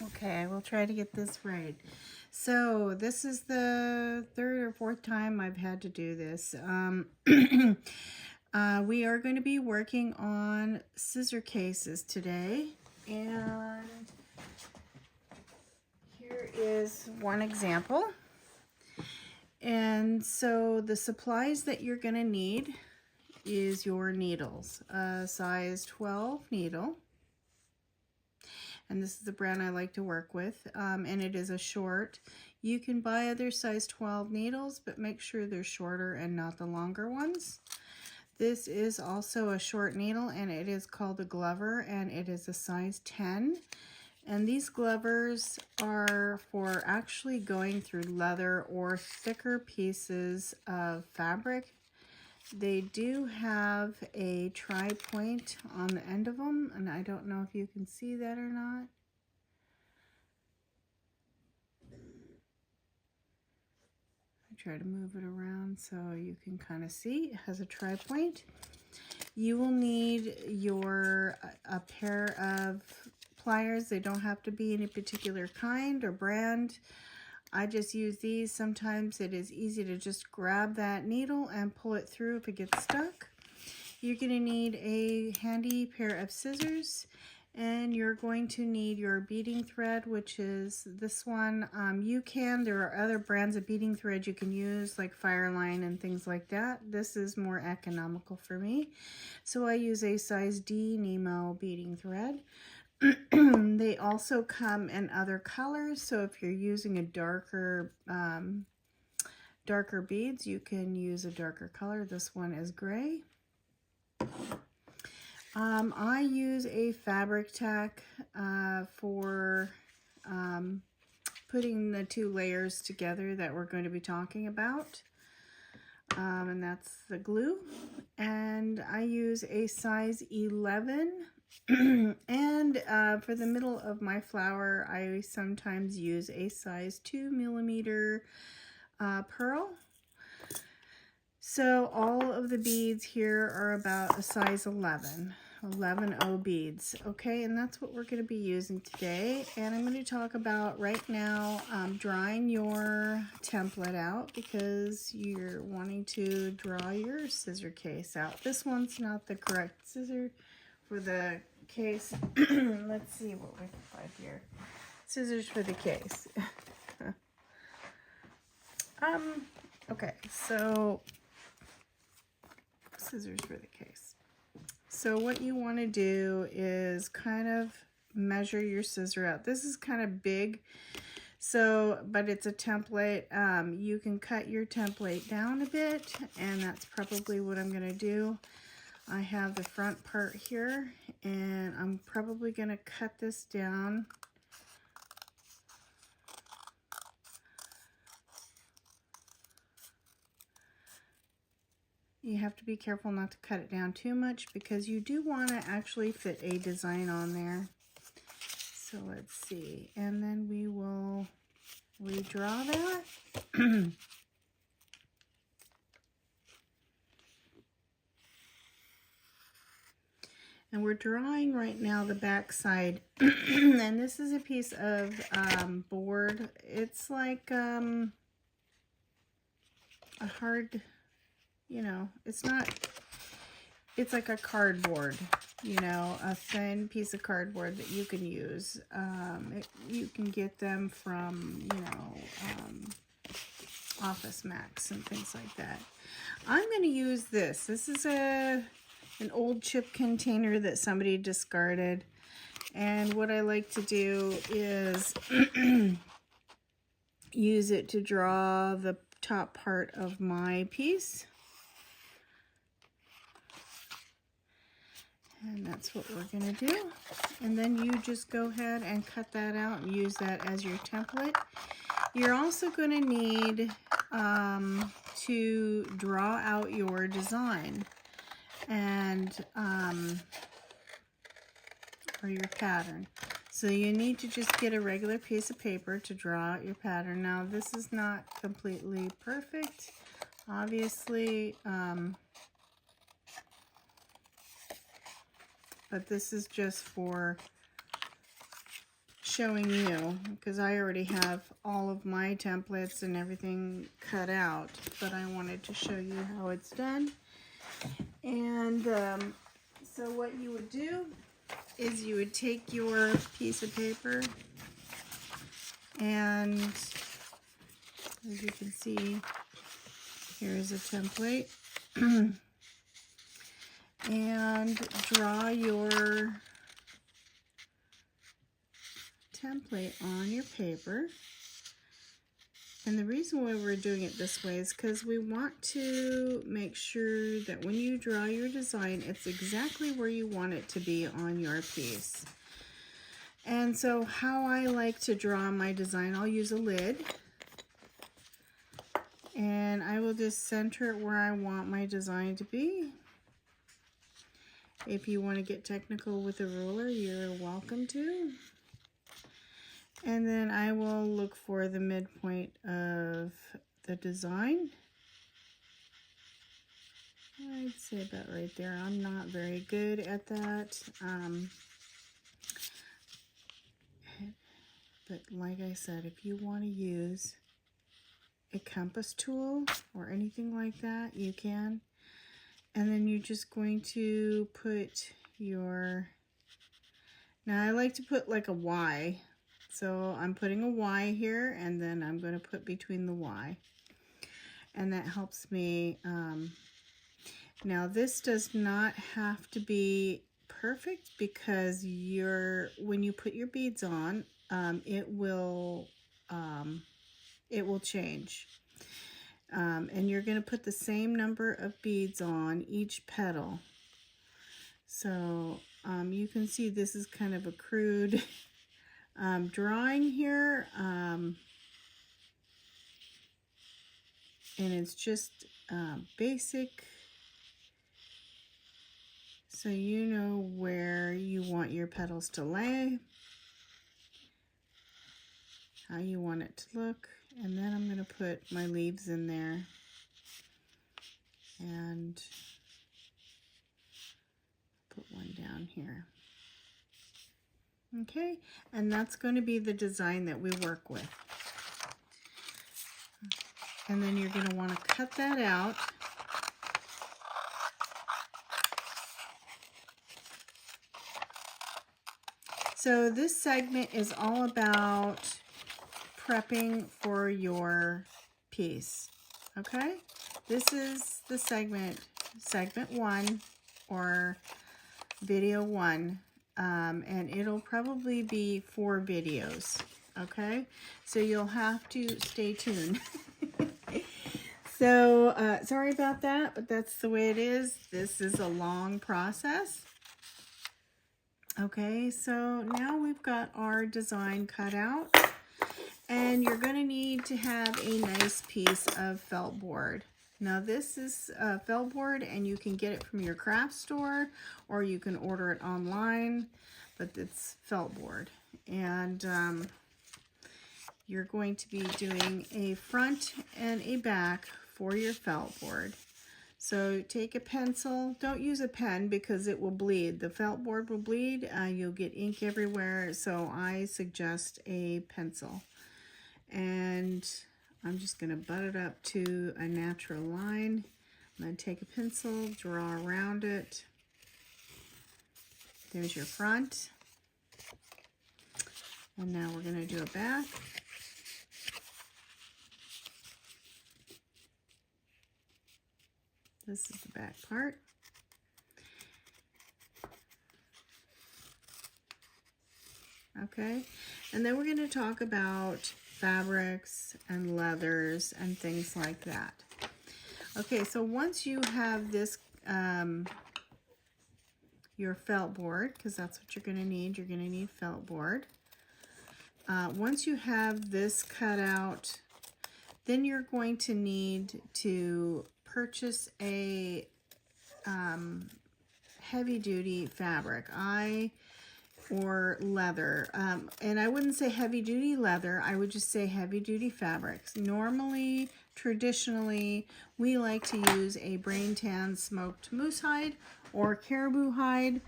Okay, we'll try to get this right. So this is the third or fourth time I've had to do this. We are going to be working on scissor cases today, and here is one example. And so the supplies that you're going to need is your needles, a size 12 needle. And this is the brand I like to work with, and it is a short. You can buy other size 12 needles, but make sure they're shorter and not the longer ones. This is also a short needle, and it is called a Glover, and it is a size 10. And these Glovers are for actually going through leather or thicker pieces of fabric. They do have a tri-point on the end of them, and I don't know if you can see that or not. I try to move it around so you can kind of see. It has a tri-point. You will need a pair of pliers. They don't have to be any particular kind or brand. I just use these. Sometimes it is easy to just grab that needle and pull it through if it gets stuck. You're going to need a handy pair of scissors, and you're going to need your beading thread, which is this one. There are other brands of beading thread you can use, like Fireline and things like that. This is more economical for me, so I use a size D Nemo beading thread. They also come in other colors, so if you're using a darker beads, you can use a darker color. This one is gray. I use a fabric tack for putting the two layers together that we're going to be talking about, and that's the glue. And I use a size 11. And for the middle of my flower, I sometimes use a size 2mm pearl. So all of the beads here are about a size 11 beads. Okay, and that's what we're going to be using today. And I'm going to talk about right now drawing your template out, because you're wanting to draw your scissor case out. This one's not the correct scissor for the case. Let's see what we can find here. Scissors for the case. Okay, so scissors for the case. So what you want to do is kind of measure your scissor out. This is kind of big, but it's a template. You can cut your template down a bit, and that's probably what I'm going to do. I have the front part here, and I'm probably going to cut this down. You have to be careful not to cut it down too much, because you do want to actually fit a design on there. So let's see, and then we will redraw that. And we're drawing right now the back side. And this is a piece of board. It's like a hard, it's like a cardboard, a thin piece of cardboard that you can use. You can get them from, Office Max and things like that. I'm going to use this. This is an old chip container that somebody discarded, and what I like to do is use it to draw the top part of my piece, and that's what we're going to do. And then you just go ahead and cut that out and use that as your template. You're also going to need to draw out your design and or your pattern. So you need to just get a regular piece of paper to draw out your pattern. Now this is not completely perfect, obviously, but this is just for showing you, because I already have all of my templates and everything cut out, but I wanted to show you how it's done. And so what you would do is you would take your piece of paper, and as you can see, here is a template. And draw your template on your paper. And the reason why we're doing it this way is because we want to make sure that when you draw your design, it's exactly where you want it to be on your piece. And so how I like to draw my design, I'll use a lid. And I will just center it where I want my design to be. If you want to get technical with a ruler, you're welcome to. And then I will look for the midpoint of the design. I'd say about right there. I'm not very good at that. But like I said, if you want to use a compass tool or anything like that, you can. And then you're just going to put your, now I like to put like a Y. So I'm putting a Y here, and then I'm going to put between the Y. And that helps me. Now this does not have to be perfect, because when you put your beads on, it will change. And you're going to put the same number of beads on each petal. So you can see this is kind of a crude drawing here. And it's just basic. So you know where you want your petals to lay, how you want it to look. And then I'm going to put my leaves in there, and put one down here. Okay, and that's going to be the design that we work with. And then you're going to want to cut that out. So this segment is all about prepping for your piece. Okay, this is the segment 1 or video 1, and it'll probably be 4 videos. Okay, so you'll have to stay tuned. So sorry about that, but that's the way it is. This is a long process. Okay, so now we've got our design cut out. And you're going to need to have a nice piece of felt board. Now this is felt board, and you can get it from your craft store, or you can order it online, but it's felt board. And you're going to be doing a front and a back for your felt board. So take a pencil. Don't use a pen because it will bleed. The felt board will bleed. You'll get ink everywhere, so I suggest a pencil. And I'm just going to butt it up to a natural line. I'm going to take a pencil, draw around it. There's your front. And now we're going to do a back. This is the back part. Okay, and then we're going to talk about fabrics and leathers and things like that. Okay, so once you have this, your felt board, because that's what you're going to need felt board. Once you have this cut out, then you're going to need to purchase a heavy-duty fabric. Or leather, and I wouldn't say heavy-duty leather, I would just say heavy-duty fabrics. Normally, traditionally, we like to use a brain tan smoked moose hide or caribou hide,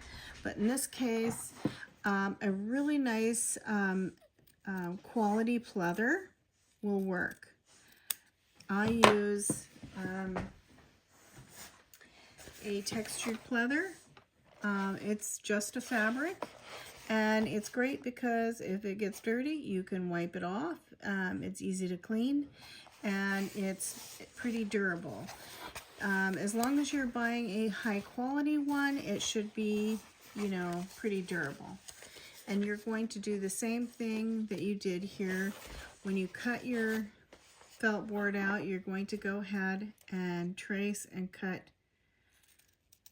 but in this case, A really nice quality pleather will work. I use a textured pleather. It's just a fabric, and it's great because if it gets dirty, you can wipe it off. It's easy to clean, and it's pretty durable. As long as you're buying a high quality one, it should be, you know, pretty durable. And you're going to do the same thing that you did here. When you cut your felt board out, you're going to go ahead and trace and cut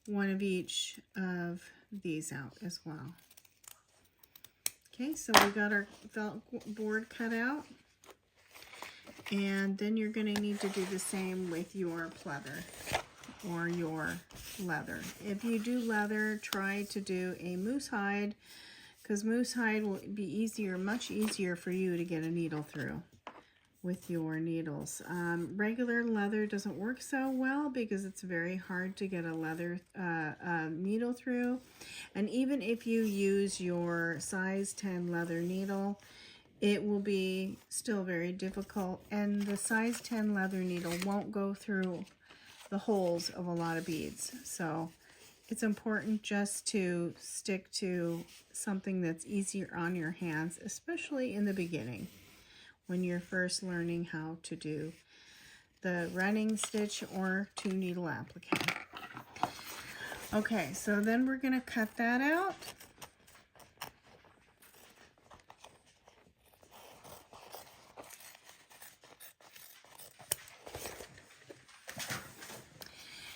one of each of these out as well. Okay, so we got our felt board cut out. And then you're going to need to do the same with your pleather or your leather. If you do leather, try to do a moose hide, because moose hide will be easier, much easier for you to get a needle through with your needles. Regular leather doesn't work so well because it's very hard to get a leather needle through. And even if you use your size 10 leather needle, it will be still very difficult, and the size 10 leather needle won't go through the holes of a lot of beads. So it's important just to stick to something that's easier on your hands, especially in the beginning when you're first learning how to do the running stitch or 2 needle applique. Okay, so then we're going to cut that out.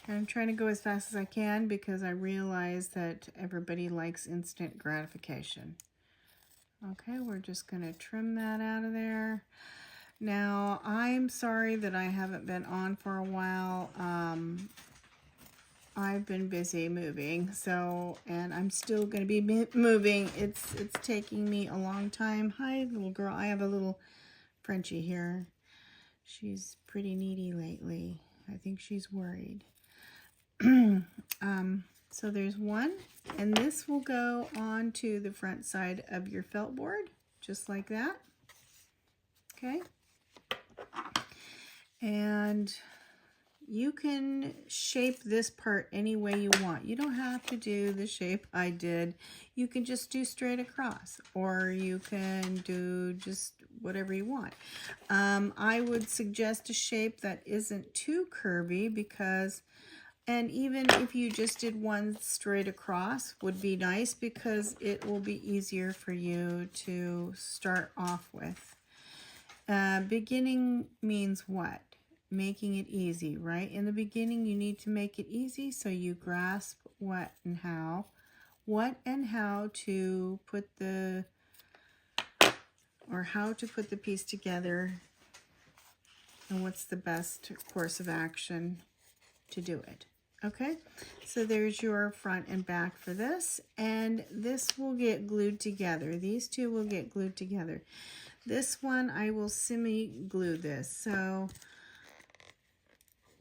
And I'm trying to go as fast as I can because I realize that everybody likes instant gratification. Okay, we're just going to trim that out of there. Now, I'm sorry that I haven't been on for a while. I've been busy moving, and I'm still going to be moving. It's taking me a long time. Hi, little girl. I have a little Frenchie here. She's pretty needy lately. I think she's worried. So there's one, and this will go onto the front side of your felt board, just like that. Okay. And you can shape this part any way you want. You don't have to do the shape I did. You can just do straight across, or you can do just whatever you want. I would suggest a shape that isn't too curvy because, and even if you just did one straight across would be nice because it will be easier for you to start off with. Beginning means what? Making it easy, right? In the beginning, you need to make it easy so you grasp what and how to put the, or how to put the piece together, and what's the best course of action to do it. Okay, so there's your front and back for this, and this will get glued together. These two will get glued together. This one, I will semi-glue this. So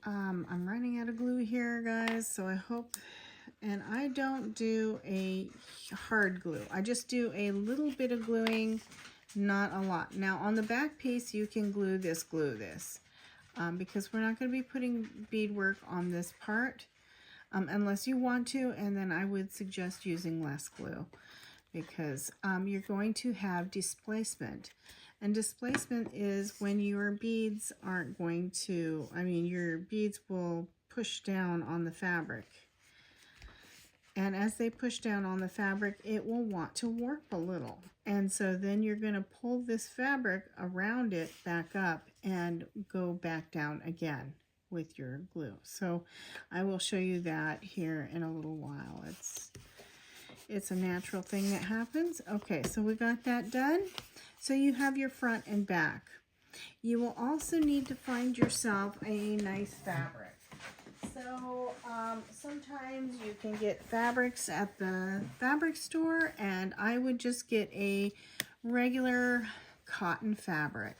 I'm running out of glue here, guys, so I hope, and I don't do a hard glue. I just do a little bit of gluing, not a lot. Now, on the back piece, you can glue this, because we're not going to be putting beadwork on this part unless you want to, and then I would suggest using less glue because you're going to have displacement. And displacement is when your beads aren't going to, your beads will push down on the fabric. And as they push down on the fabric, it will want to warp a little. And so then you're going to pull this fabric around it back up and go back down again with your glue. So I will show you that here in a little while. It's a natural thing that happens. Okay, so we got that done. So you have your front and back. You will also need to find yourself a nice fabric. So sometimes you can get fabrics at the fabric store, and I would just get a regular cotton fabric.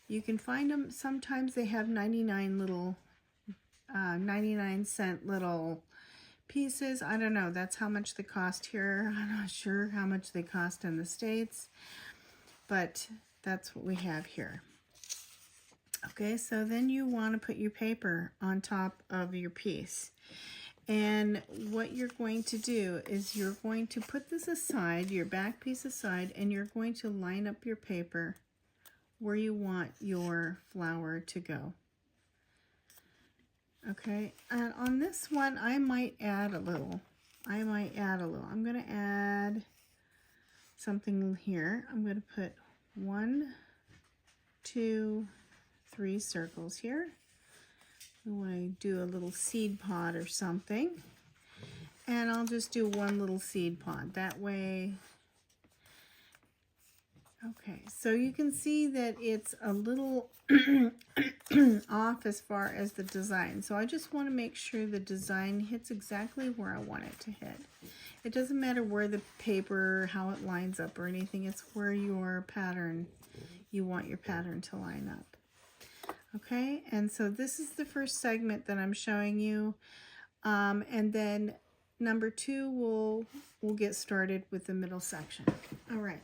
You can find them, sometimes they have 99 cent little pieces. I don't know. That's how much they cost here. I'm not sure how much they cost in the States, but that's what we have here. Okay, so then you want to put your paper on top of your piece. And what you're going to do is you're going to put this aside, your back piece aside, and you're going to line up your paper where you want your flower to go. Okay, and on this one, I might add a little. I'm going to add something here. I'm going to put 1, 2, 3 circles here. I want to do a little seed pod or something. And I'll just do one little seed pod. That way. Okay, so you can see that it's a little off as far as the design. So I just want to make sure the design hits exactly where I want it to hit. It doesn't matter where the paper, how it lines up or anything. It's where your pattern, you want your pattern to line up. Okay, and so this is the first segment that I'm showing you. And then number 2, we'll get started with the middle section. All right.